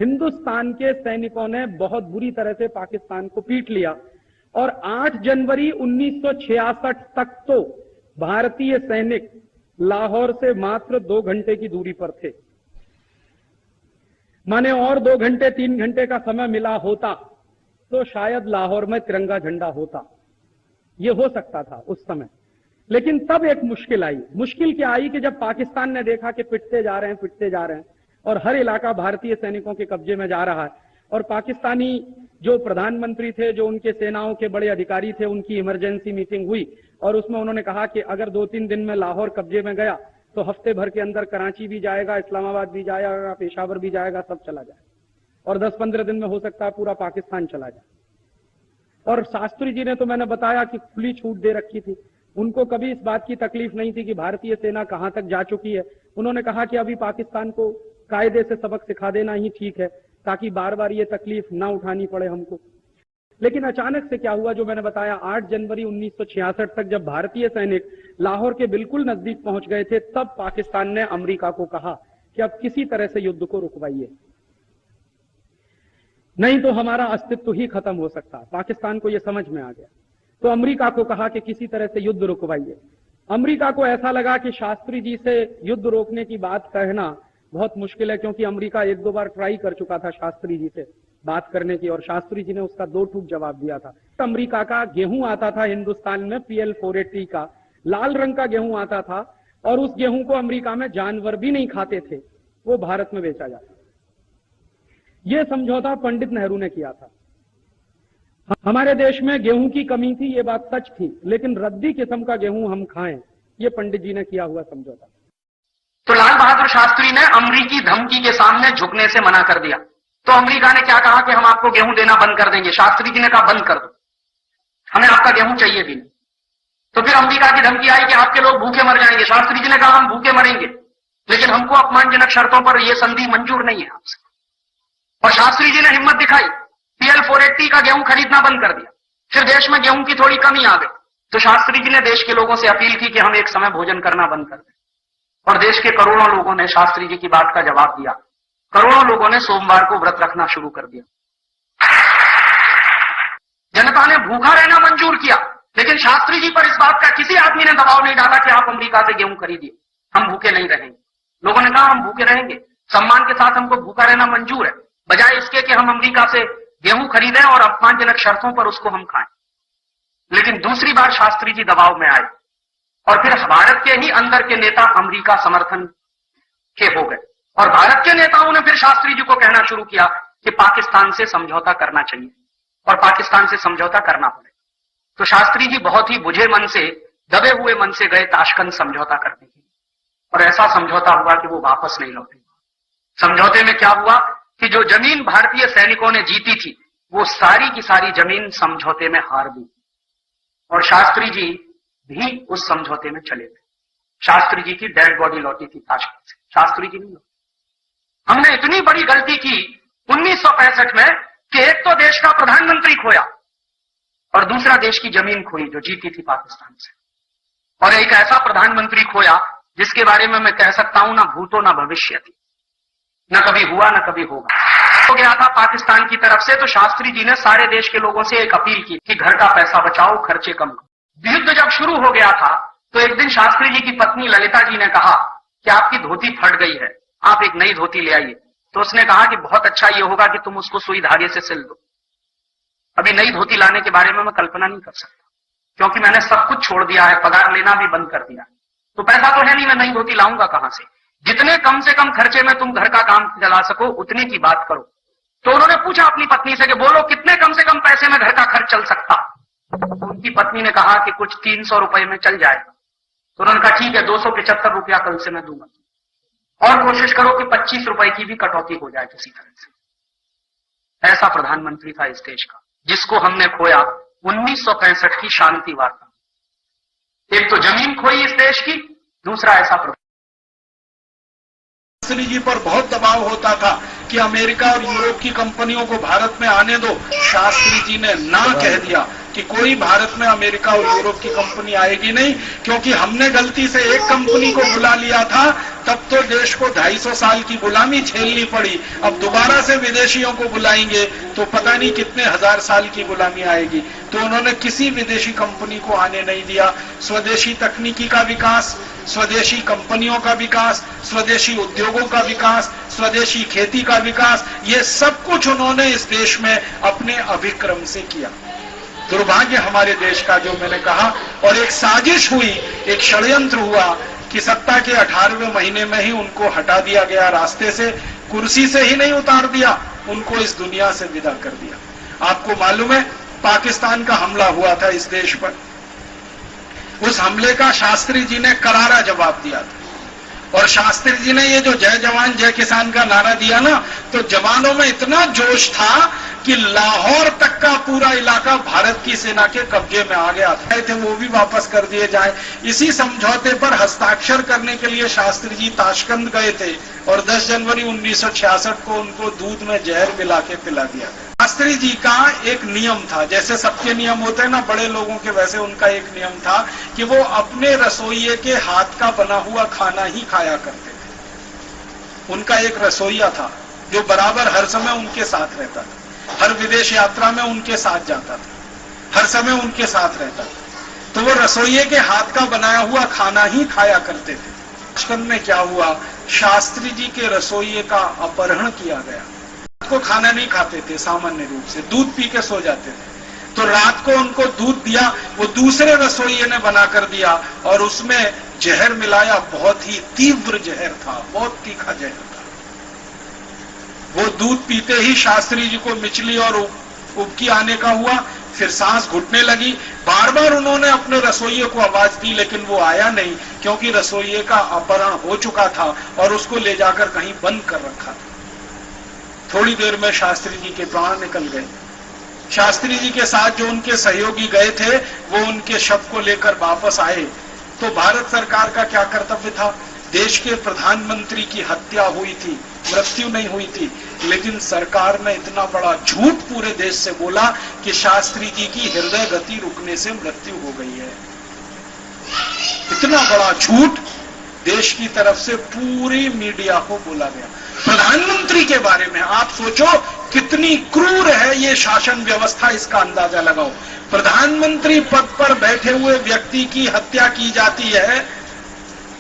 हिंदुस्तान के सैनिकों ने बहुत बुरी तरह से पाकिस्तान को पीट लिया और 8 जनवरी 1966 तक तो भारतीय सैनिक लाहौर से मात्र 2 घंटे की दूरी पर थे। माने और 2 घंटे 3 घंटे का समय मिला होता तो शायद लाहौर में तिरंगा झंडा होता, यह हो सकता था उस समय। लेकिन तब एक मुश्किल आई। मुश्किल क्या आई कि जब पाकिस्तान ने देखा कि पिटते जा रहे हैं और हर इलाका भारतीय सैनिकों के कब्जे में जा रहा है, और पाकिस्तानी जो प्रधानमंत्री थे, जो उनके सेनाओं के बड़े अधिकारी थे, उनकी इमरजेंसी मीटिंग हुई और उसमें उन्होंने कहा कि अगर 2-3 दिन में लाहौर कब्जे में गया तो हफ्ते भर के अंदर कराची भी जाएगा, इस्लामाबाद भी जाएगा, पेशावर भी जाएगा, सब चला जाए, और 10-15 दिन में हो सकता है पूरा पाकिस्तान चला जाए। और शास्त्री जी ने तो मैंने बताया कि खुली छूट दे रखी थी, उनको कभी इस बात की तकलीफ नहीं थी कि भारतीय सेना कहां तक जा चुकी है। उन्होंने कहा कि अभी पाकिस्तान को कायदे से सबक सिखा देना ही ठीक है ताकि बार बार ये तकलीफ ना उठानी पड़े हमको। लेकिन अचानक से क्या हुआ, जो मैंने बताया, 8 जनवरी 1966 तक जब भारतीय सैनिक लाहौर के बिल्कुल नजदीक पहुंच गए थे, तब पाकिस्तान ने अमेरिका को कहा कि अब किसी तरह से युद्ध को रुकवाइए, नहीं तो हमारा अस्तित्व ही खत्म हो सकता है। पाकिस्तान को यह समझ में आ गया, तो अमेरिका को कहा कि किसी तरह से युद्ध रुकवाइए। अमेरिका को ऐसा लगा कि शास्त्री जी से युद्ध रोकने की बात कहना बहुत मुश्किल है, क्योंकि अमेरिका 1-2 बार ट्राई कर चुका था शास्त्री जी से बात करने की, और शास्त्री जी ने उसका 2 टूक जवाब दिया था। अमेरिका का गेहूं आता था हिंदुस्तान में, PL 480 का लाल रंग का गेहूं आता था, और उस गेहूं को अमेरिका में जानवर भी नहीं खाते थे, वो भारत में बेचा जाता। यह समझौता पंडित नेहरू ने किया था। हमारे देश में गेहूं की कमी थी, ये बात सच थी, लेकिन रद्दी किस्म का गेहूं हम खाएं, ये पंडित जी ने किया हुआ समझौता। तो लाल बहादुर शास्त्री ने अमरीकी धमकी के सामने झुकने से मना कर दिया। तो अमेरिका ने क्या कहा कि हम आपको गेहूं देना बंद कर देंगे। शास्त्री जी ने कहा बंद कर दो, हमें आपका गेहूं चाहिए भी नहीं। तो फिर अमेरिका की धमकी आई कि आपके लोग भूखे मर जाएंगे। शास्त्री जी ने कहा हम भूखे मरेंगे, लेकिन हमको अपमानजनक शर्तों पर यह संधि मंजूर नहीं है आपसे। और शास्त्री जी ने हिम्मत दिखाई, PL 480 का गेहूं खरीदना बंद कर दिया। फिर देश में गेहूं की थोड़ी कमी आ गई, तो शास्त्री जी ने देश के लोगों से अपील की कि हम एक समय भोजन करना बंद कर दें, और देश के करोड़ों लोगों ने शास्त्री जी की बात का जवाब दिया। करोड़ों लोगों ने सोमवार को व्रत रखना शुरू कर दिया। जनता ने भूखा रहना मंजूर किया, लेकिन शास्त्री जी पर इस बात का किसी आदमी ने दबाव नहीं डाला कि आप अमेरिका से गेहूं खरीदिए, हम भूखे नहीं रहेंगे। लोगों ने कहा हम भूखे रहेंगे, सम्मान के साथ हमको भूखा रहना मंजूर है, बजाय इसके कि हम अमेरिका से गेहूं खरीदें और अपमानजनक शर्तों पर उसको हम खाएं। लेकिन दूसरी बार शास्त्री जी दबाव में आए, और फिर भारत के ही अंदर के नेता अमेरिका समर्थन के हो गए, और भारत के नेताओं ने फिर शास्त्री जी को कहना शुरू किया कि पाकिस्तान से समझौता करना चाहिए और पाकिस्तान से समझौता करना पड़े। तो शास्त्री जी बहुत ही बुझे मन से, दबे हुए मन से गए ताशकंद समझौता करने के लिए, और ऐसा समझौता हुआ कि वो वापस नहीं लौटे। समझौते में क्या हुआ कि जो जमीन भारतीय सैनिकों ने जीती थी, वो सारी की सारी जमीन समझौते में हार गई, और शास्त्री जी भी उस समझौते में चले गए। शास्त्री जी की डेड बॉडी लौटी थी ताशकंद से, शास्त्री जी नहीं लौटे। हमने इतनी बड़ी गलती की 1965 में कि एक तो देश का प्रधानमंत्री खोया और दूसरा देश की जमीन खोई जो जीती थी पाकिस्तान से, और एक ऐसा प्रधानमंत्री खोया जिसके बारे में मैं कह सकता हूं ना भूतो ना भविष्य थी, न कभी हुआ न कभी होगा। हो गया था पाकिस्तान की तरफ से, तो शास्त्री जी ने सारे देश के लोगों से एक अपील की कि घर का पैसा बचाओ, खर्चे कम करो। युद्ध जब शुरू हो गया था तो एक दिन शास्त्री जी की पत्नी ललिता जी ने कहा कि आपकी धोती फट गई है, आप एक नई धोती ले आइए। तो उसने कहा कि बहुत अच्छा ये होगा कि तुम उसको सुई धागे से सिल दो। अभी नई धोती लाने के बारे में मैं कल्पना नहीं कर सकता, क्योंकि मैंने सब कुछ छोड़ दिया है, पगार लेना भी बंद कर दिया, तो पैसा तो है नहीं, मैं नई धोती लाऊंगा कहां से। जितने कम से कम खर्चे में तुम घर का काम चला सको उतने की बात करो। तो उन्होंने पूछा अपनी पत्नी से कि बोलो कितने कम से कम पैसे में घर का खर्च चल सकता। तो उनकी पत्नी ने कहा कि कुछ 300 रुपए में चल जाएगा। तो उन्होंने कहा ठीक है, 275 रुपया कल से मैं दूंगा, और कोशिश करो कि 25 रुपए की भी कटौती हो जाए किसी तरह से। ऐसा प्रधानमंत्री था इस देश का, जिसको हमने खोया 1965 की शांति वार्ता। एक तो जमीन खोई इस देश की, दूसरा ऐसा शास्त्री जी पर बहुत दबाव होता था कि अमेरिका और यूरोप की कंपनियों को भारत में आने दो। शास्त्री जी ने ना कह दिया कि कोई भारत में अमेरिका और यूरोप की कंपनी आएगी नहीं, क्योंकि हमने गलती से एक कंपनी को बुला लिया था, तब तो देश को 250 साल की गुलामी झेलनी पड़ी। अब दोबारा से विदेशियों को बुलाएंगे तो पता नहीं कितने हजार साल की गुलामी आएगी। तो उन्होंने किसी विदेशी कंपनी को आने नहीं दिया। स्वदेशी तकनीकी का विकास, स्वदेशी कंपनियों का विकास, स्वदेशी उद्योगों का विकास, स्वदेशी खेती का विकास, ये सब कुछ उन्होंने इस देश में अपने अभिक्रम से किया। दुर्भाग्य हमारे देश का, जो मैंने कहा, और एक साजिश हुई, एक षड्यंत्र हुआ कि सत्ता के 18वें महीने में ही उनको हटा दिया गया रास्ते से, कुर्सी से ही नहीं उतार दिया, उनको इस दुनिया से विदा कर दिया। आपको मालूम है पाकिस्तान का हमला हुआ था इस देश पर, उस हमले का शास्त्री जी ने करारा जवाब दिया था। और शास्त्री जी ने ये जो जय जवान जय किसान का नारा दिया ना, तो जवानों में इतना जोश था कि लाहौर तक का पूरा इलाका भारत की सेना के कब्जे में आ गया थे, वो भी वापस कर दिए जाए। इसी समझौते पर हस्ताक्षर करने के लिए शास्त्री जी ताशकंद गए थे और 10 जनवरी 1966 को उनको दूध में जहर मिला के पिला दिया गया। शास्त्री जी का एक नियम था, जैसे सबके नियम होते हैं ना बड़े लोगों के, वैसे उनका एक नियम था कि वो अपने रसोइये के हाथ का बना हुआ खाना ही खाया करते थे। उनका एक रसोइया था जो बराबर हर समय उनके साथ रहता था, हर विदेश यात्रा में उनके साथ जाता था, हर समय उनके साथ रहता था। तो वो रसोइये के हाथ का बनाया हुआ खाना ही खाया करते थे। बचपन में क्या हुआ, शास्त्री जी के रसोइये का अपहरण किया गया। रात को खाना नहीं खाते थे, सामान्य रूप से दूध पी के सो जाते थे। तो रात को उनको दूध दिया, वो दूसरे रसोइये ने बना कर दिया और उसमें जहर मिलाया, बहुत ही तीव्र जहर था, बहुत तीखा जहर था। वो दूध पीते ही शास्त्री जी को मिचली और उबकी आने का हुआ, फिर सांस घुटने लगी। बार बार उन्होंने अपने रसोइये को आवाज दी, लेकिन वो आया नहीं, क्योंकि रसोइये का अपहरण हो चुका था और उसको ले जाकर कहीं बंद कर रखा था। थोड़ी देर में शास्त्री जी के प्राण निकल गए। शास्त्री जी के साथ जो उनके सहयोगी गए थे, वो उनके शव को लेकर वापस आए। तो भारत सरकार का क्या कर्तव्य था? देश के प्रधानमंत्री की हत्या हुई थी, मृत्यु नहीं हुई थी, लेकिन सरकार ने इतना बड़ा झूठ पूरे देश से बोला कि शास्त्री जी की हृदय गति रुकने से मृत्यु हो गई है। इतना बड़ा झूठ देश की तरफ से पूरी मीडिया को बोला गया प्रधानमंत्री के बारे में। आप सोचो कितनी क्रूर है ये शासन व्यवस्था, इसका अंदाजा लगाओ। प्रधानमंत्री पद पर बैठे हुए व्यक्ति की हत्या की जाती है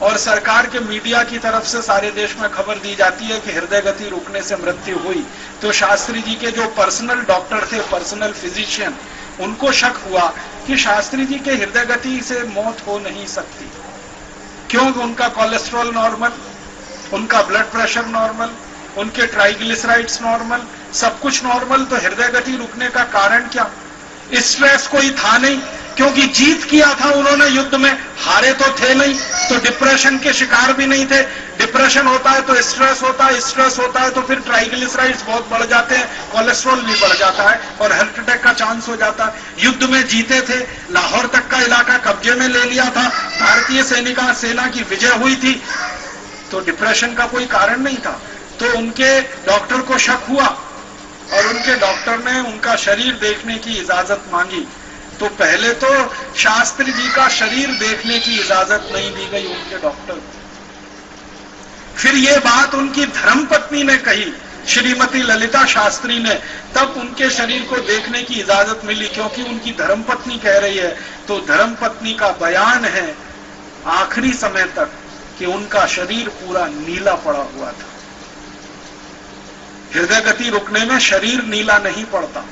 और सरकार के मीडिया की तरफ से सारे देश में खबर दी जाती है कि हृदय गति रुकने से मृत्यु हुई। तो शास्त्री जी के जो पर्सनल डॉक्टर थे, पर्सनल फिजिशियन, उनको शक हुआ कि शास्त्री जी के हृदय गति से मौत हो नहीं सकती। क्योंकि उनका कोलेस्ट्रॉल नॉर्मल, उनका ब्लड प्रेशर नॉर्मल, उनके ट्राइग्लिसराइड्स नॉर्मल, सब कुछ नॉर्मल, तो हृदय गति रुकने का कारण क्या? स्ट्रेस कोई था नहीं, क्योंकि जीत किया था उन्होंने युद्ध में, हारे तो थे नहीं, तो डिप्रेशन के शिकार भी नहीं थे। डिप्रेशन होता है तो स्ट्रेस होता है, स्ट्रेस होता है तो फिर ट्राइग्लिसराइड्स बहुत बढ़ जाते हैं, कोलेस्ट्रॉल भी बढ़ जाता है और हार्ट अटैक का चांस हो जाता है। युद्ध में जीते थे, लाहौर तक का इलाका कब्जे में ले लिया था, भारतीय सेना की विजय हुई थी, तो डिप्रेशन का कोई कारण नहीं था। तो उनके डॉक्टर को शक हुआ और उनके डॉक्टर ने उनका शरीर देखने की इजाजत मांगी। तो पहले तो शास्त्री जी का शरीर देखने की इजाजत नहीं दी गई उनके डॉक्टर को। फिर ये बात उनकी धर्मपत्नी ने कही, श्रीमती ललिता शास्त्री ने, तब उनके शरीर को देखने की इजाजत मिली, क्योंकि उनकी धर्मपत्नी कह रही है। तो धर्मपत्नी का बयान है आखिरी समय तक कि उनका शरीर पूरा नीला पड़ा हुआ था। हृदय गति रुकने में शरीर नीला नहीं पड़ता,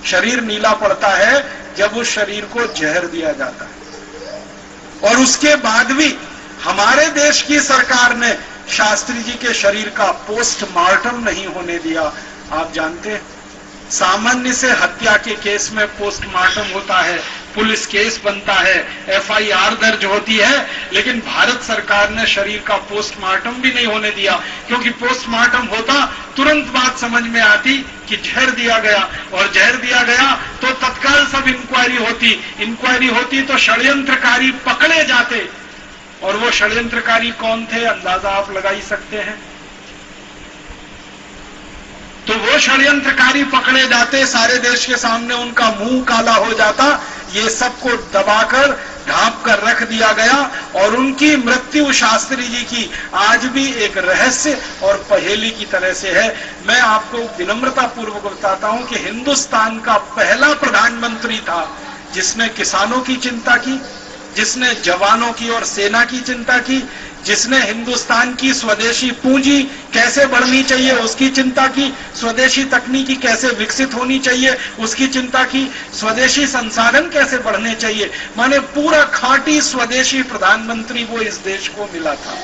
शरीर नीला पड़ता है जब उस शरीर को जहर दिया जाता है। और उसके बाद भी हमारे देश की सरकार ने शास्त्री जी के शरीर का पोस्टमार्टम नहीं होने दिया। आप जानते हैं सामान्य से हत्या के केस में पोस्टमार्टम होता है, पुलिस केस बनता है, एफआईआर दर्ज होती है, लेकिन भारत सरकार ने शरीर का पोस्टमार्टम भी नहीं होने दिया, क्योंकि पोस्टमार्टम होता तुरंत बात समझ में आती कि जहर दिया गया, और जहर दिया गया तो तत्काल सब इंक्वायरी होती तो षड्यंत्रकारी पकड़े जाते। और वो षड्यंत्रकारी कौन थे, अंदाजा आप लगा ही सकते हैं। तो वो षड्यंत्रकारी पकड़े जाते, सारे देश के सामने उनका मुंह काला हो जाता। ये सबको दबाकर ढांप कर रख दिया गया और उनकी मृत्यु शास्त्री जी की आज भी एक रहस्य और पहेली की तरह से है। मैं आपको विनम्रता पूर्वक बताता हूं कि हिंदुस्तान का पहला प्रधानमंत्री था जिसने किसानों की चिंता की, जिसने जवानों की और सेना की चिंता की, जिसने हिंदुस्तान की स्वदेशी पूंजी कैसे बढ़नी चाहिए उसकी चिंता की, स्वदेशी तकनीकी कैसे विकसित होनी चाहिए उसकी चिंता की, स्वदेशी संसाधन कैसे बढ़ने चाहिए। माने पूरा खांटी स्वदेशी प्रधानमंत्री वो इस देश को मिला था।